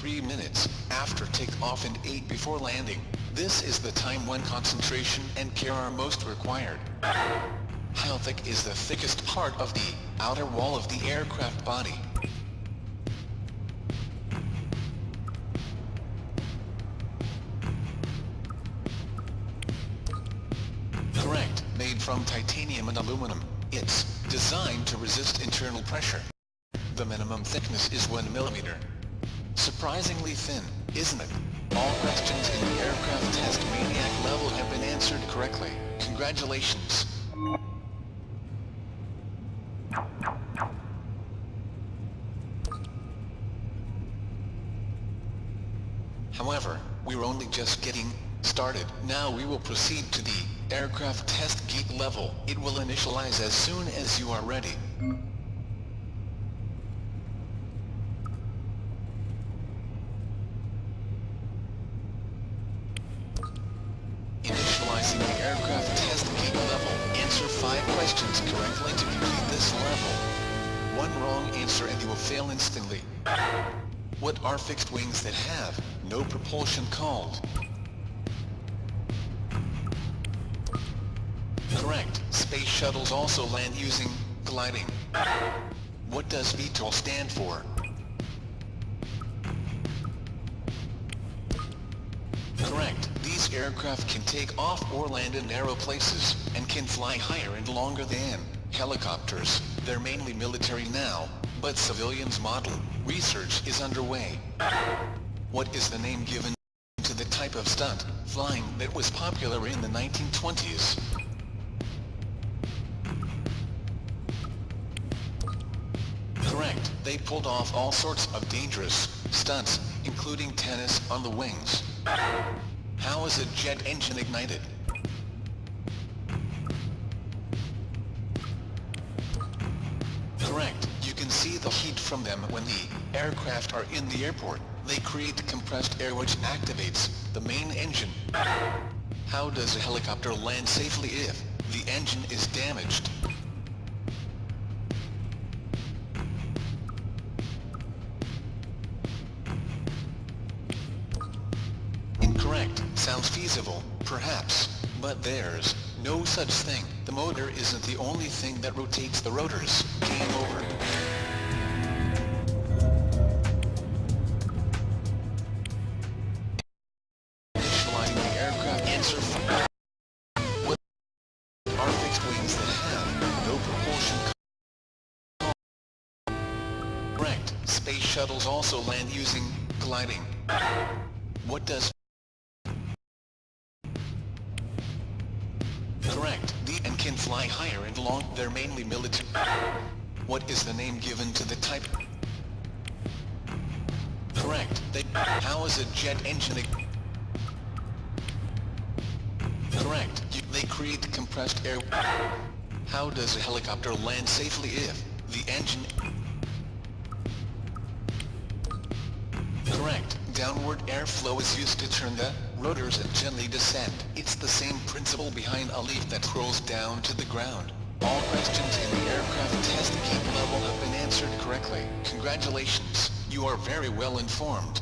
3 minutes after takeoff and 8 before landing. This is the time when concentration and care are most required. How thick is the thickest part of the outer wall of the aircraft body? Correct. Made from titanium and aluminum. It's designed to resist internal pressure. The minimum thickness is 1 millimeter. Surprisingly thin, isn't it? All questions in the aircraft test maniac level have been answered correctly. Congratulations. However, we're only just getting started. Now we will proceed to the aircraft test gate level. It will initialize as soon as you are ready. Initializing the aircraft test gate level. Answer 5 questions correctly to complete this level. 1 wrong answer and you will fail instantly. What are fixed wings that have no propulsion called? Correct. Space shuttles also land using gliding. What does VTOL stand for? Correct. These aircraft can take off or land in narrow places, and can fly higher and longer than helicopters. They're mainly military now, but civilians model research is underway. What is the name given to the type of stunt flying that was popular in the 1920s? Correct. They pulled off all sorts of dangerous stunts, including tennis on the wings. How is a jet engine ignited? Correct. You can see the heat from them when the aircraft are in the airport. They create compressed air which activates the main engine. How does a helicopter land safely if the engine is damaged? Incorrect. Sounds feasible, perhaps, but there's no such thing. The motor isn't the only thing that rotates the rotors. Game over. Initializing the aircraft. Answer 5. What are fixed wings that have no propulsion called? Correct. Space shuttles also land using gliding. What does Correct. And can fly higher and long. They're mainly military. What is the name given to the type? Correct. How is a jet engine? Correct. They create compressed air. How does a helicopter land safely if the engine? Correct. Downward airflow is used to turn the rotors and gently descend. It's the same principle behind a leaf that rolls down to the ground. All questions in the aircraft test gate level have been answered correctly. Congratulations. You are very well informed.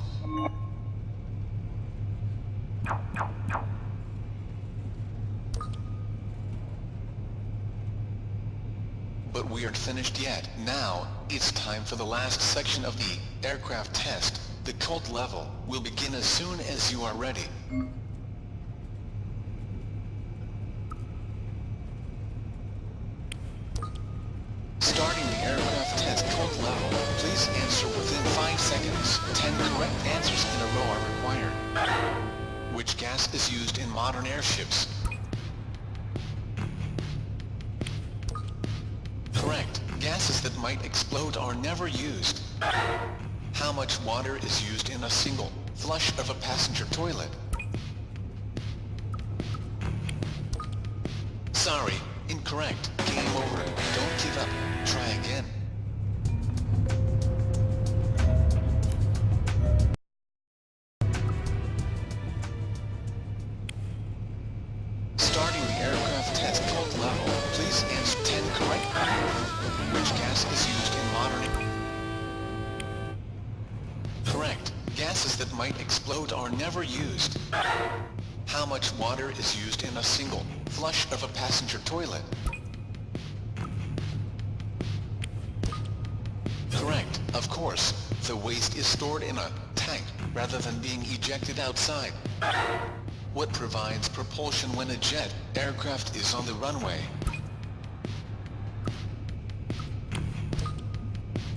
But we aren't finished yet. Now, it's time for the last section of the aircraft test. The cult level will begin as soon as you are ready. Starting the aircraft test cult level, please answer within 5 seconds. 10 correct answers in a row are required. Which gas is used in modern airships? Correct. Gases that might explode are never used. How much water is used in a single flush of a passenger toilet? Sorry, incorrect. Game over. Don't give up. Try again. Starting the aircraft test cult level, please answer 10 correct. Which gas is used in modern? Correct. gases that might explode are never used? How much water is used in a single flush of a passenger toilet? Correct, of course. The waste is stored in a tank rather than being ejected outside. What provides propulsion when a jet aircraft is on the runway?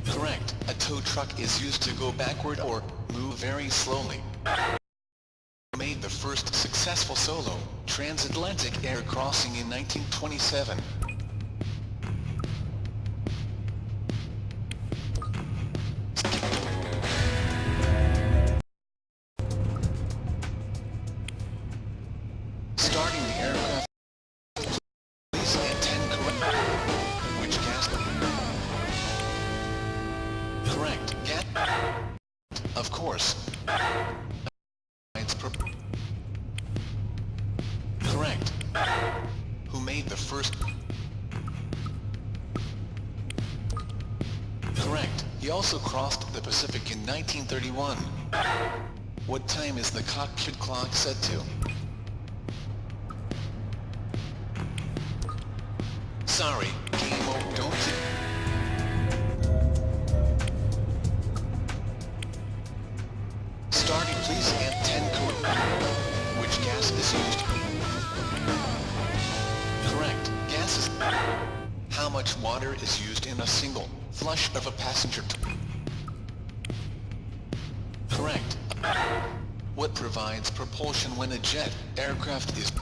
Correct, a tow truck is used to go backward or move very slowly. Made the first successful solo transatlantic air crossing in 1927. Starting the aircraft, please add 10 correct. Which gas? Correct, gas. Of course. Correct. Who made the first? Correct. He also crossed the Pacific in 1931. What time is the cockpit clock set to? Sorry, game over. Don't you? Starting, please add 10 correct. Which gas is used? Correct. Gases. How much water is used in a single flush of a passenger? Correct. What provides propulsion when a jet aircraft is?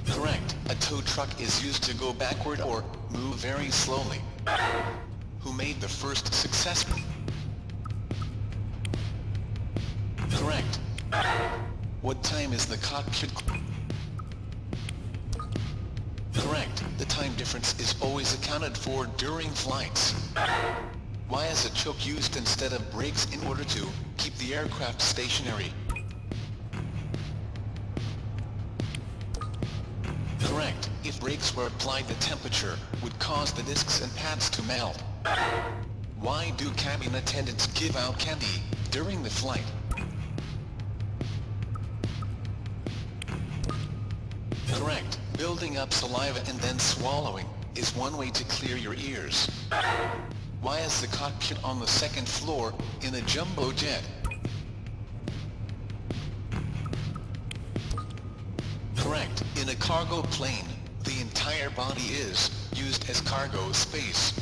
Correct. A tow truck is used to go backward or move very slowly. Who made the first success? Correct. What time is the cockpit? Correct. The time difference is always accounted for during flights. Why is a choke used instead of brakes in order to keep the aircraft stationary? Correct. If brakes were applied, the temperature would cause the discs and pads to melt. Why do cabin attendants give out candy during the flight? Correct. Building up saliva and then swallowing is one way to clear your ears. Why is the cockpit on the second floor in a jumbo jet? Correct. In a cargo plane, the entire body is used as cargo space.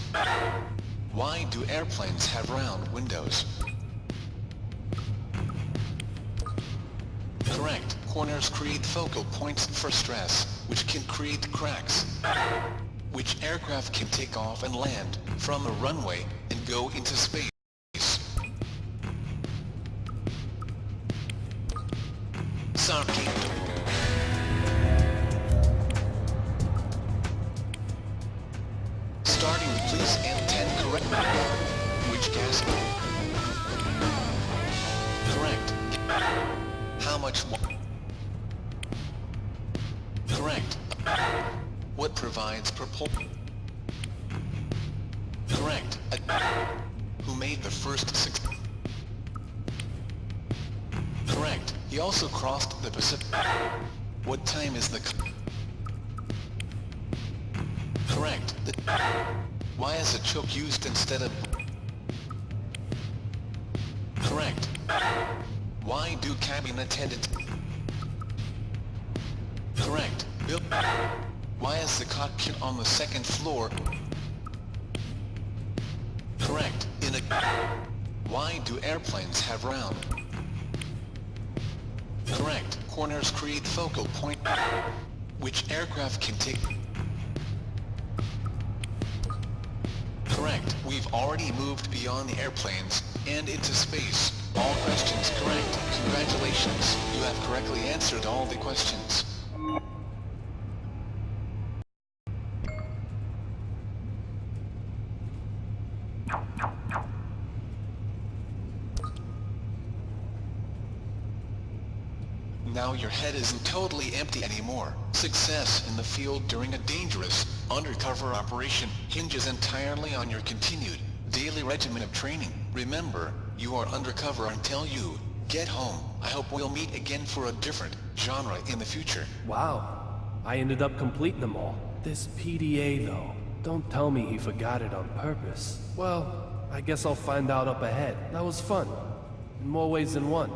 Why do airplanes have round windows? Correct. Corners create focal points for stress, which can create cracks. Which aircraft can take off and land from a runway and go into space? Sorry. Starting, please, and 10 correct. Which gas? Correct. How much? Correct. What provides propulsion? Correct. Who made the first six? Correct. He also crossed the Pacific. What time is the? Correct. Why is a choke used instead of? Correct. Why do cabin attendants? Correct. Bill. Why is the cockpit on the second floor? Correct. In a. Why do airplanes have round? Correct. Corners create focal point. Which aircraft can take? Correct. We've already moved beyond the airplanes and into space. All questions correct. Congratulations. You have correctly answered all the questions. Now your head isn't totally empty anymore. Success in the field during a dangerous, undercover operation hinges entirely on your continued daily regimen of training. Remember, you are undercover until you get home. I hope we'll meet again for a different genre in the future. Wow, I ended up completing them all. This PDA though, don't tell me he forgot it on purpose. Well, I guess I'll find out up ahead. That was fun, in more ways than one.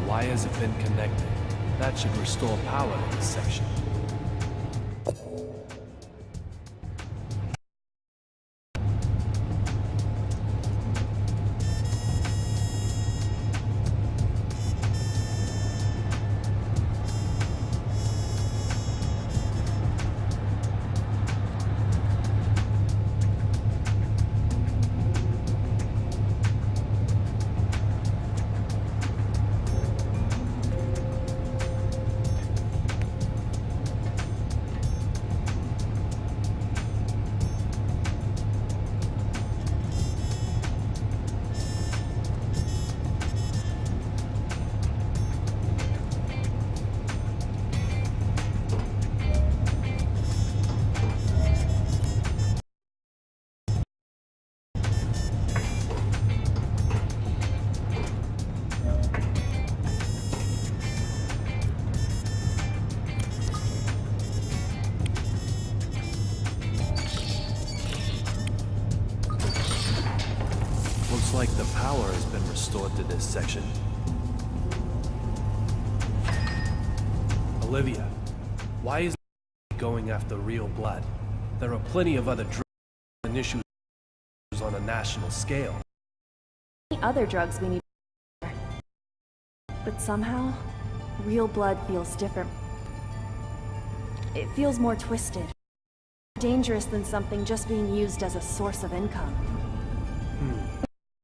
Why has it been connected? That should restore power to this section. Looks like the power has been restored to this section. Olivia, why is going after real blood? There are plenty of other drugs and issues on a national scale. Other drugs we need, but somehow, real blood feels different. It feels more twisted, dangerous than something just being used as a source of income.